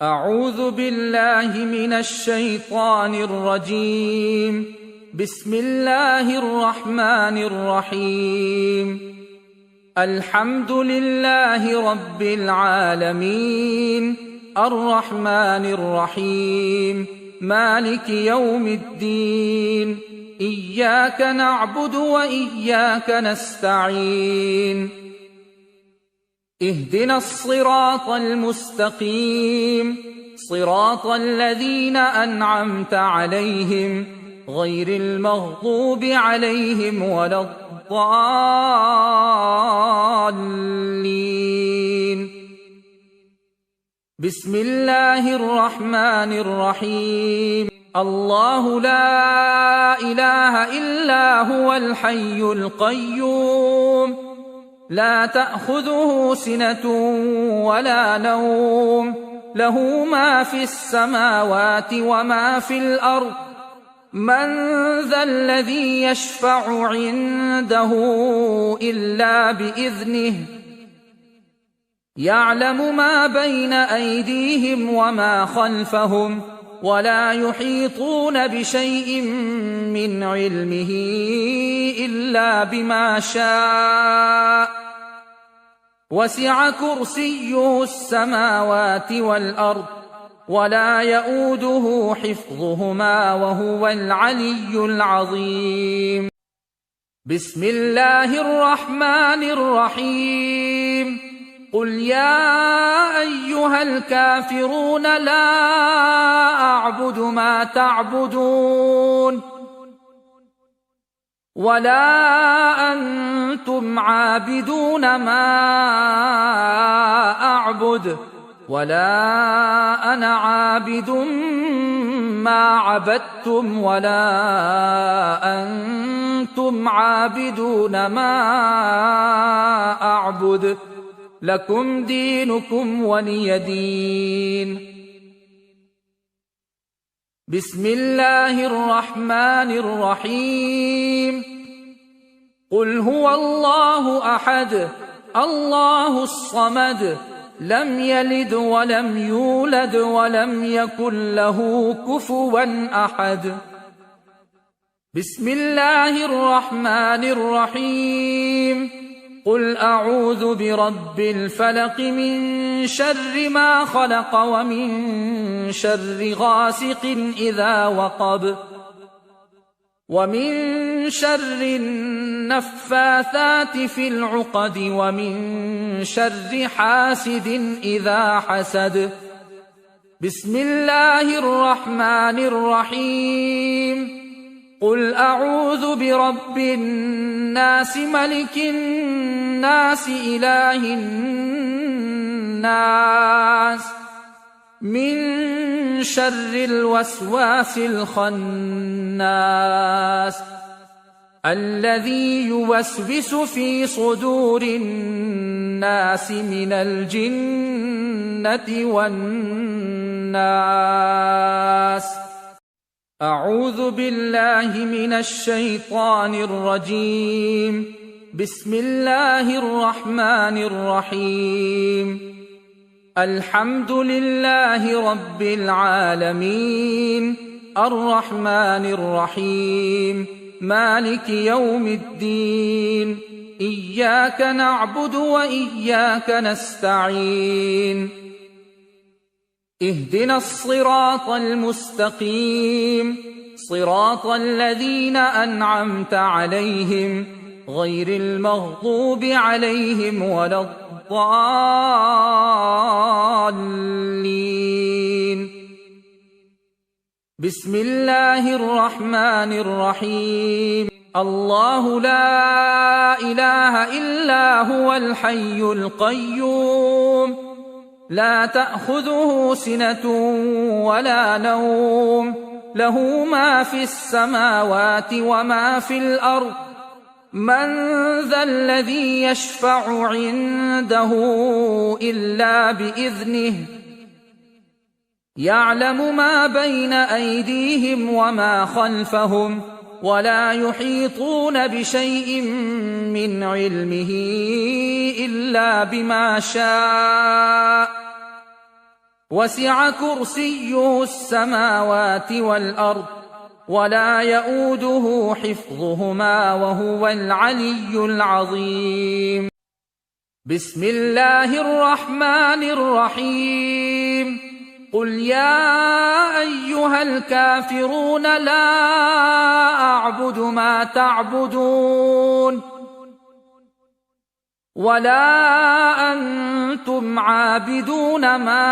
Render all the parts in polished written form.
أعوذ بالله من الشيطان الرجيم. بسم الله الرحمن الرحيم. الحمد لله رب العالمين، الرحمن الرحيم، مالك يوم الدين، إياك نعبد وإياك نستعين. اهدنا الصراط المستقيم، صراط الذين أنعمت عليهم غير المغضوب عليهم ولا الضالين. بسم الله الرحمن الرحيم. الله لا إله إلا هو الحي القيوم، لا تأخذه سنة ولا نوم، له ما في السماوات وما في الأرض. من ذا الذي يشفع عنده إلا بإذنه، يعلم ما بين أيديهم وما خلفهم، ولا يحيطون بشيء من علمه إلا بما شاء. وسع كرسيه السماوات والأرض، ولا يؤوده حفظهما وهو العلي العظيم. بسم الله الرحمن الرحيم. قل يا أيها الكافرون لا أعبد ما تعبدون، ولا أنتم عابدون ما أعبد، ولا أنا عابد ما عبدتم، ولا أنتم عابدون ما أعبد، لكم دينكم ولي دين. بسم الله الرحمن الرحيم. قل هو الله أحد، الله الصمد، لم يلد ولم يولد ولم يكن له كفوا أحد. بسم الله الرحمن الرحيم. قل أعوذ برب الفلق من شر ما خلق، ومن شر غاسق إذا وقب، ومن شر النفاثات في العقد، ومن شر حاسد إذا حسد. بسم الله الرحمن الرحيم. قل أعوذ برب الناس، ملك الناس، إله الناس، من شر الوسواس الخناس، الذي يوسوس في صدور الناس من الجنة والناس. أعوذ بالله من الشيطان الرجيم. بسم الله الرحمن الرحيم. الحمد لله رب العالمين، الرحمن الرحيم، مالك يوم الدين، إياك نعبد وإياك نستعين. اهدنا الصراط المستقيم، صراط الذين أنعمت عليهم غير المغضوب عليهم ولا الضالين. بسم الله الرحمن الرحيم. الله لا إله إلا هو الحي القيوم، لا تأخذه سنة ولا نوم، له ما في السماوات وما في الأرض. من ذا الذي يشفع عنده إلا بإذنه، يعلم ما بين أيديهم وما خلفهم، ولا يحيطون بشيء من علمه إلا بما شاء. وسع كرسيه السماوات والأرض ولا يئوده حفظهما وهو العلي العظيم. بسم الله الرحمن الرحيم. قل يا أيها الكافرون لا أعبد ما تعبدون ولا أنتم عابدون ما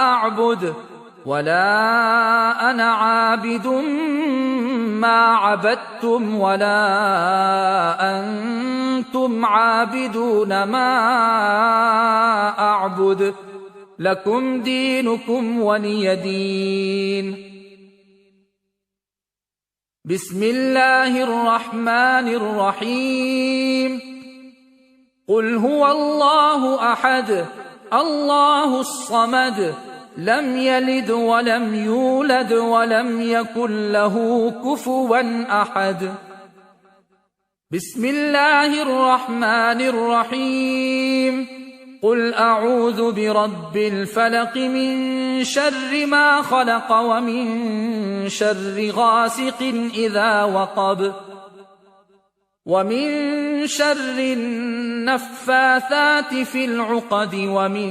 أعبد ولا أنا عابد ما عبدتم ولا أنتم عابدون ما أعبد لكم دينكم ولي دين. بسم الله الرحمن الرحيم. قل هو الله أحد الله الصمد لم يلد ولم يولد ولم يكن له كفوا أحد. بسم الله الرحمن الرحيم. قل أعوذ برب الفلق من شر ما خلق ومن شر غاسق إذا وقب ومن شر النفاثات في العقد ومن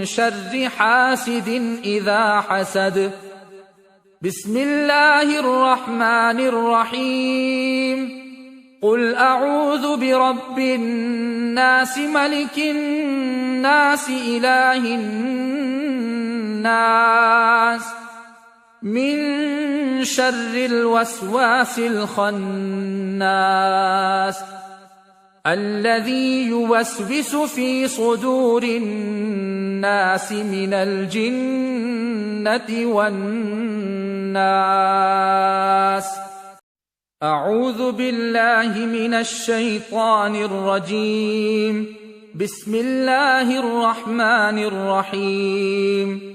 شر حاسد إذا حسد. بسم الله الرحمن الرحيم. قل أعوذ برب الناس ملك الناس إله الناس من شر الوسواس الخناس الذي يوسوس في صدور الناس من الجنة والناس. أعوذ بالله من الشيطان الرجيم. بسم الله الرحمن الرحيم.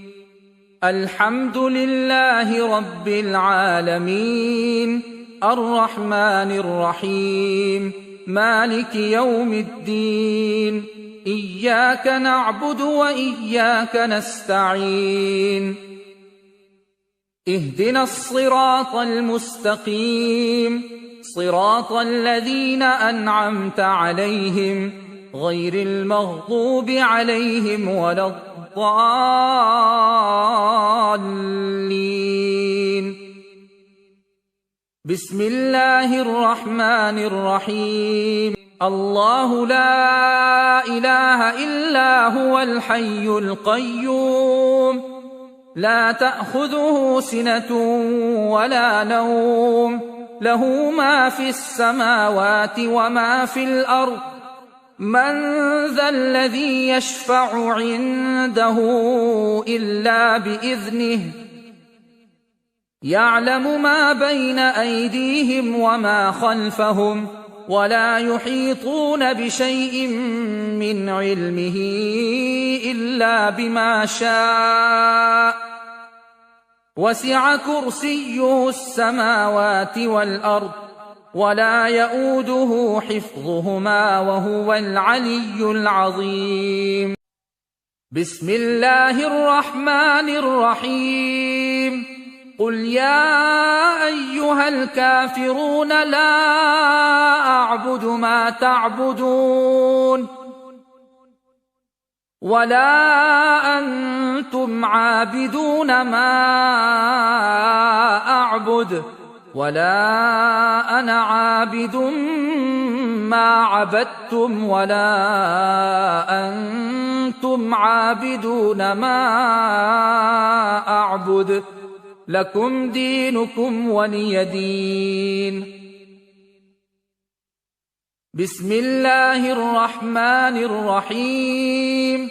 الحمد لله رب العالمين الرحمن الرحيم مالك يوم الدين إياك نعبد وإياك نستعين اهدنا الصراط المستقيم صراط الذين أنعمت عليهم غير المغضوب عليهم ولا الضالين. بسم الله الرحمن الرحيم. الله لا إله إلا هو الحي القيوم لا تأخذه سنة ولا نوم له ما في السماوات وما في الأرض من ذا الذي يشفع عنده إلا بإذنه يعلم ما بين أيديهم وما خلفهم ولا يحيطون بشيء من علمه إلا بما شاء وسع كرسيه السماوات والأرض ولا يئوده حفظهما وهو العلي العظيم. بسم الله الرحمن الرحيم. قل يا أيها الكافرون لا أعبد ما تعبدون ولا أنتم عابدون ما أعبد ولا أنا عابد ما عبدتم ولا أنتم عابدون ما أعبد لكم دينكم ولي دين. بسم الله الرحمن الرحيم.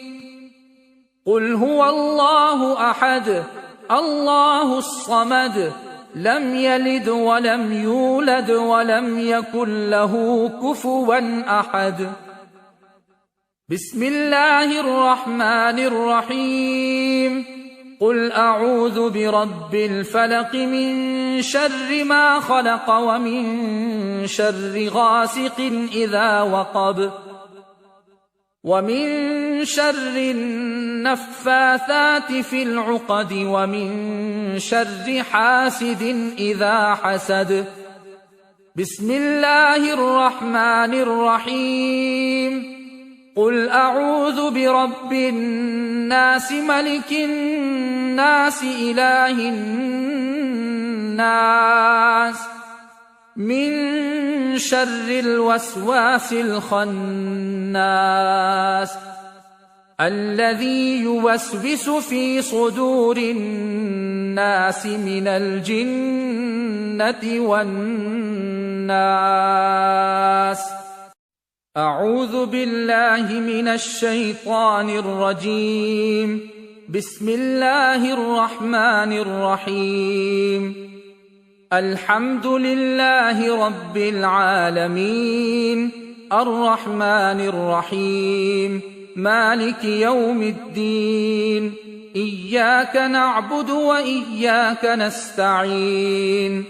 قل هو الله أحد الله الصمد لم يلد ولم يولد ولم يكن له كفوا أحد. بسم الله الرحمن الرحيم. قل أعوذ برب الفلق من شر ما خلق ومن شر غاسق إذا وقب ومن شر النفاثات في العقد ومن شر حاسد إذا حسد. بسم الله الرحمن الرحيم. قل أعوذ برب الناس ملك الناس إله الناس من شر الوسواس الخناس الذي يوسوس في صدور الناس من الجنة والناس. أعوذ بالله من الشيطان الرجيم. بسم الله الرحمن الرحيم. الحمد لله رب العالمين الرحمن الرحيم مالك يوم الدين إياك نعبد وإياك نستعين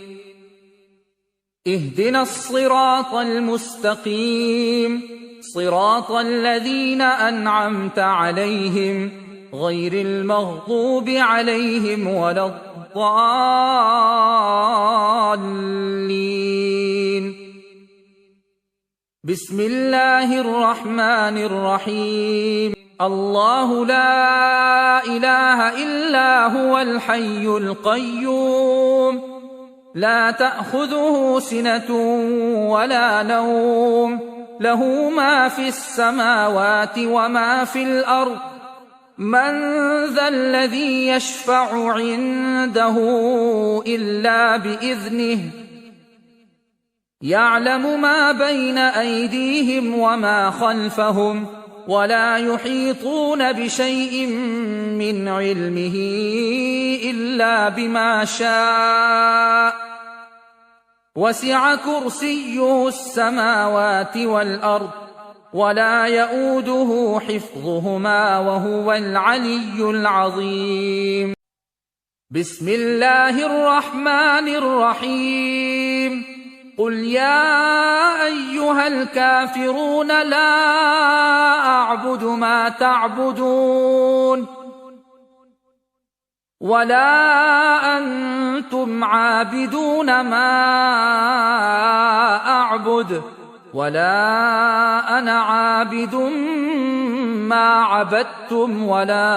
اهدنا الصراط المستقيم صراط الذين أنعمت عليهم غير المغضوب عليهم ولا الضالين. بسم الله الرحمن الرحيم. الله لا إله إلا هو الحي القيوم لا تأخذه سنة ولا نوم له ما في السماوات وما في الأرض. من ذا الذي يشفع عنده إلا بإذنه يعلم ما بين أيديهم وما خلفهم ولا يحيطون بشيء من علمه إلا بما شاء وسع كرسيه السماوات والأرض ولا يؤوده حفظهما وهو العلي العظيم. بسم الله الرحمن الرحيم. قل يا أيها الكافرون لا أعبد ما تعبدون ولا أنتم عابدون ما أعبد ولا أنا عابد ما عبدتم ولا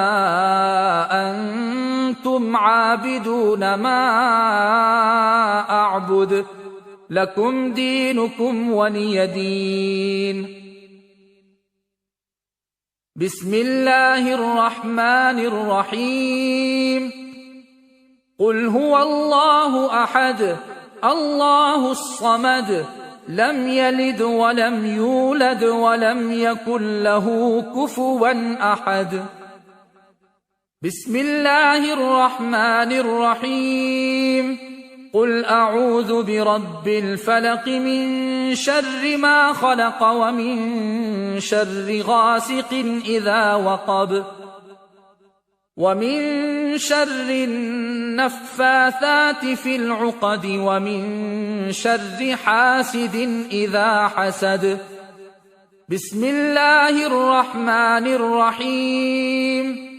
أنتم عابدون ما أعبد لكم دينكم ولي دين. بسم الله الرحمن الرحيم. قل هو الله أحد الله الصمد لم يلد ولم يولد ولم يكن له كفوا أحد. بسم الله الرحمن الرحيم. قل أعوذ برب الفلق من شر ما خلق ومن شر غاسق إذا وقب ومن شر النفاثات في العقد ومن شر حاسد إذا حسد. بسم الله الرحمن الرحيم.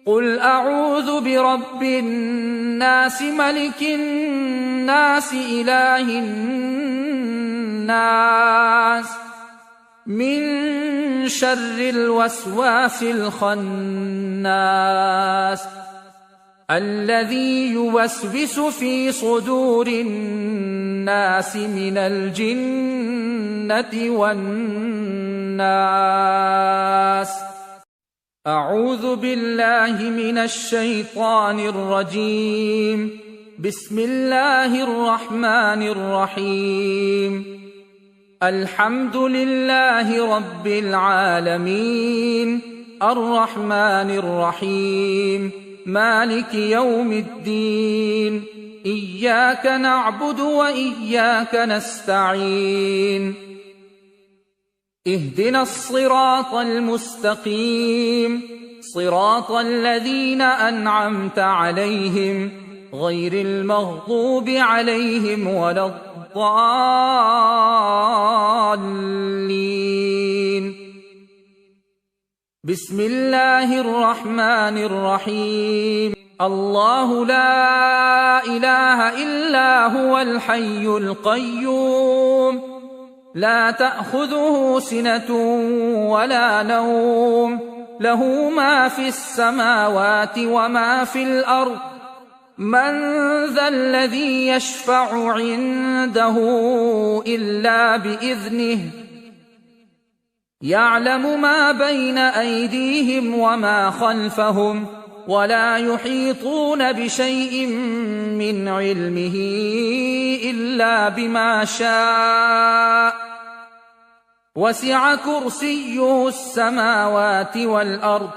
قل أعوذ برب الناس ملك الناس إله الناس من شر الوسواس الخناس الذي يوسوس في صدور الناس من الجنة والناس. أعوذ بالله من الشيطان الرجيم. بسم الله الرحمن الرحيم. الحمد لله رب العالمين الرحمن الرحيم مالك يوم الدين إياك نعبد وإياك نستعين اهدنا الصراط المستقيم صراط الذين أنعمت عليهم غير المغضوب عليهم ولا الضالين. بسم الله الرحمن الرحيم الله لا إله إلا هو الحي القيوم لا تأخذه سنة ولا نوم له ما في السماوات وما في الأرض من ذا الذي يشفع عنده إلا بإذنه يعلم ما بين أيديهم وما خلفهم ولا يحيطون بشيء من علمه إلا بما شاء وسع كرسيه السماوات والأرض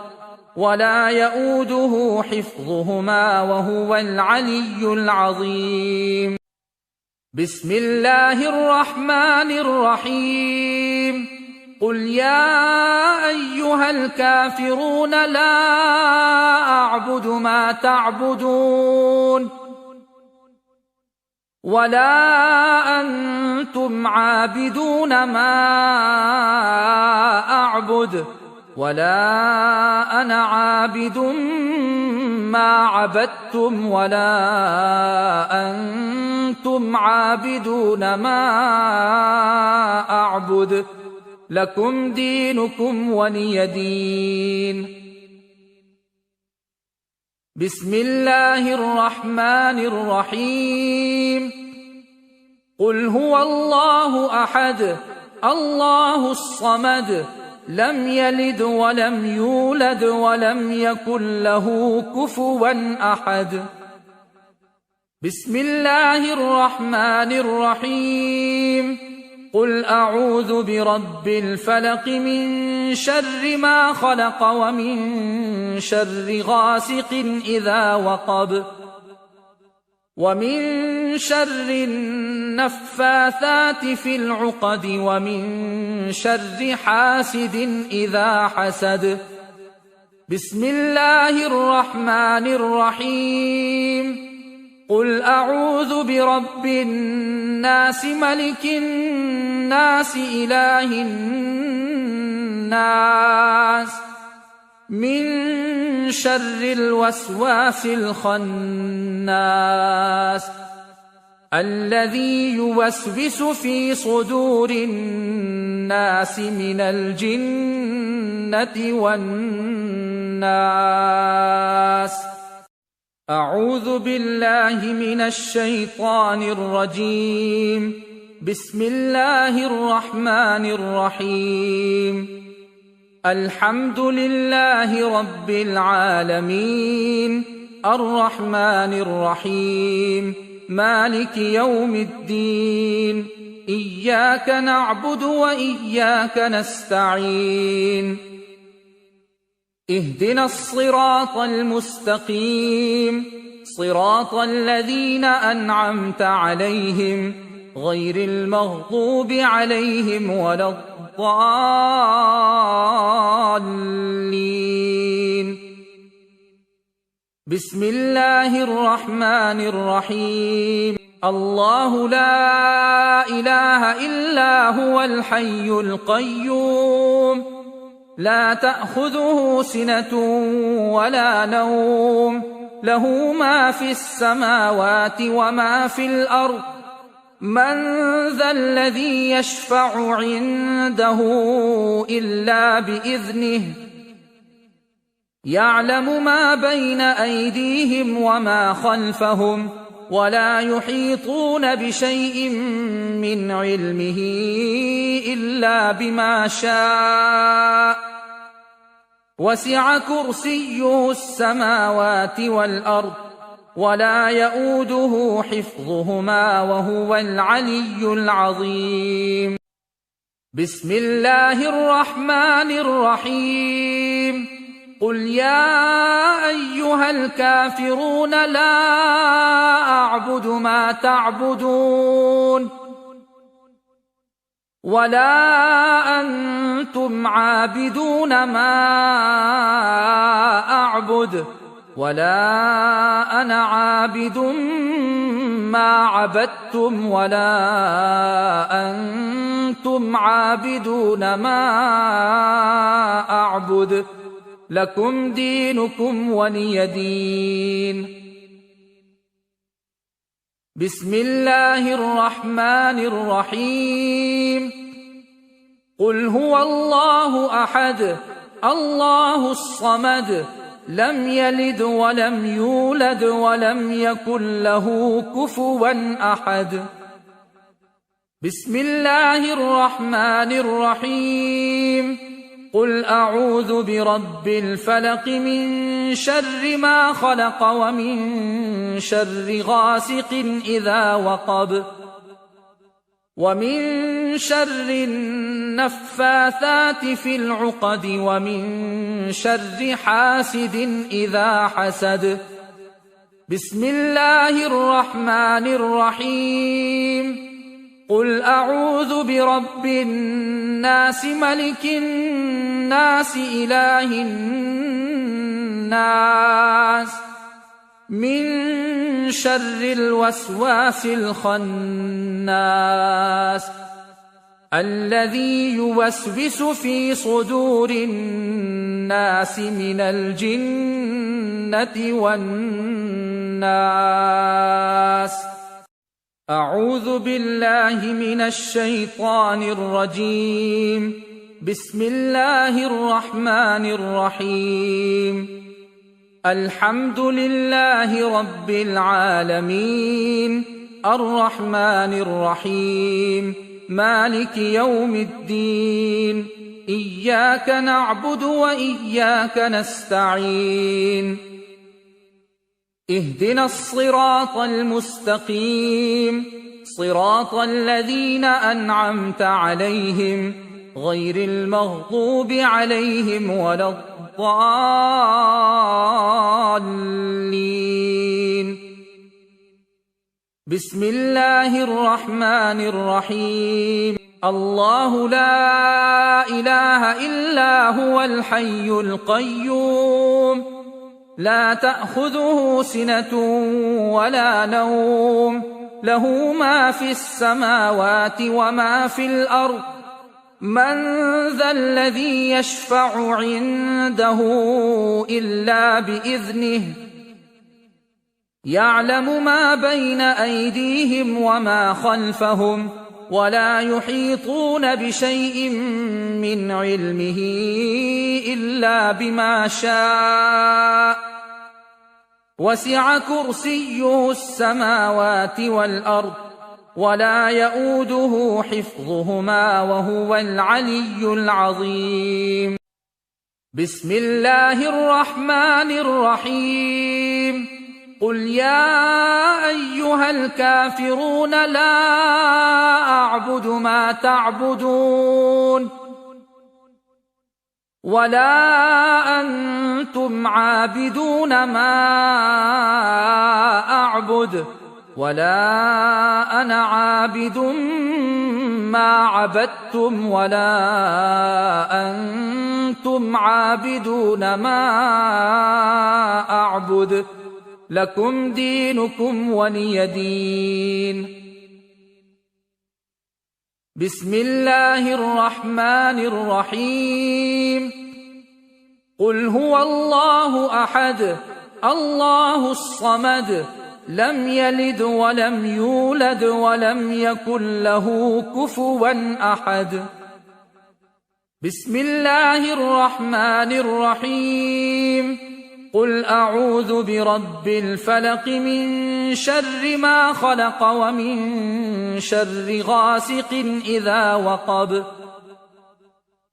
ولا يؤوده حفظهما وهو العلي العظيم بسم الله الرحمن الرحيم قل يا أيها الكافرون لا أعبد ما تعبدون ولا أنتم عابدون ما أعبد ولا أنا عابد ما عبدتم ولا أنتم عابدون ما أعبد لكم دينكم ولي دين بسم الله الرحمن الرحيم قل هو الله أحد الله الصمد لم يلد ولم يولد ولم يكن له كفوا أحد بسم الله الرحمن الرحيم قل أعوذ برب الفلق من شر ما خلق ومن شر غاسق إذا وقب ومن شر النفاثات في العقد ومن شر حاسد إذا حسد بسم الله الرحمن الرحيم قل أعوذ برب الناس ملك الناس إله الناس من شر الوسواس الخناس الذي يوسوس في صدور الناس من الجنة والناس أعوذ بالله من الشيطان الرجيم بسم الله الرحمن الرحيم الحمد لله رب العالمين الرحمن الرحيم مالك يوم الدين إياك نعبد وإياك نستعين اهدنا الصراط المستقيم صراط الذين أنعمت عليهم غير المغضوب عليهم ولا الضالين بسم الله الرحمن الرحيم الله لا إله إلا هو الحي القيوم لا تأخذه سنة ولا نوم له ما في السماوات وما في الأرض من ذا الذي يشفع عنده إلا بإذنه يعلم ما بين أيديهم وما خلفهم ولا يحيطون بشيء من علمه إلا بما شاء وسع كرسيه السماوات والأرض ولا يؤوده حفظهما وهو العلي العظيم بسم الله الرحمن الرحيم قل يا أيها الكافرون لا أعبد ما تعبدون ولا أنتم عابدون ما أعبد ولا أنا عابد ما عبدتم ولا أنتم عابدون ما أعبد لكم دينكم ولي دين. بسم الله الرحمن الرحيم. قل هو الله أحد الله الصمد لم يلد ولم يولد ولم يكن له كفوا أحد. بسم الله الرحمن الرحيم. قل أعوذ برب الفلق من شر ما خلق ومن شر غاسق إذا وقب ومن شر النفاثات في العقد ومن شر حاسد إذا حسد. بسم الله الرحمن الرحيم. قل أعوذ برب الناس ملك الناس إله الناس من شر الوسواس الخناس الذي يوسوس في صدور الناس من الجنة والناس. أعوذ بالله من الشيطان الرجيم. بسم الله الرحمن الرحيم. الحمد لله رب العالمين الرحمن الرحيم مالك يوم الدين. إياك نعبد وإياك نستعين. اهدنا الصراط المستقيم صراط الذين أنعمت عليهم غير المغضوب عليهم ولا الضالين. بسم الله الرحمن الرحيم. الله لا إله إلا هو الحي القيوم لا تأخذه سنة ولا نوم له ما في السماوات وما في الأرض. من ذا الذي يشفع عنده إلا بإذنه يعلم ما بين أيديهم وما خلفهم ولا يحيطون بشيء من علمه إلا بما شاء. وسع كرسيه السماوات والأرض ولا يؤوده حفظهما وهو العلي العظيم. بسم الله الرحمن الرحيم. قل يا أيها الكافرون لا أعبد ما تعبدون ولا أنتم عابدون ما أعبد ولا أنا عابد ما عبدتم ولا أنتم عابدون ما أعبد لكم دينكم ولي دين. بسم الله الرحمن الرحيم. قل هو الله أحد الله الصمد لم يلد ولم يولد ولم يكن له كفوا أحد. بسم الله الرحمن الرحيم. قل أعوذ برب الفلق من شر ما خلق ومن شر غاسق إذا وقب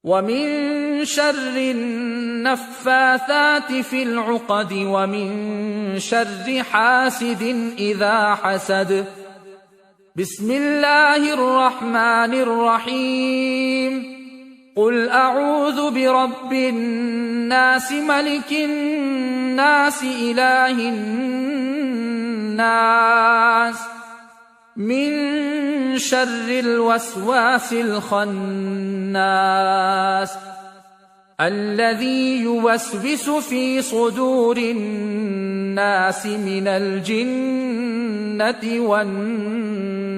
ومن شر النفاثات في العقد ومن شر حاسد إذا حسد. بسم الله الرحمن الرحيم. قل أعوذ برب الناس ملك الناس إله الناس من شر الوسواس الخناس الذي يوسوس في صدور الناس من الجنة والناس.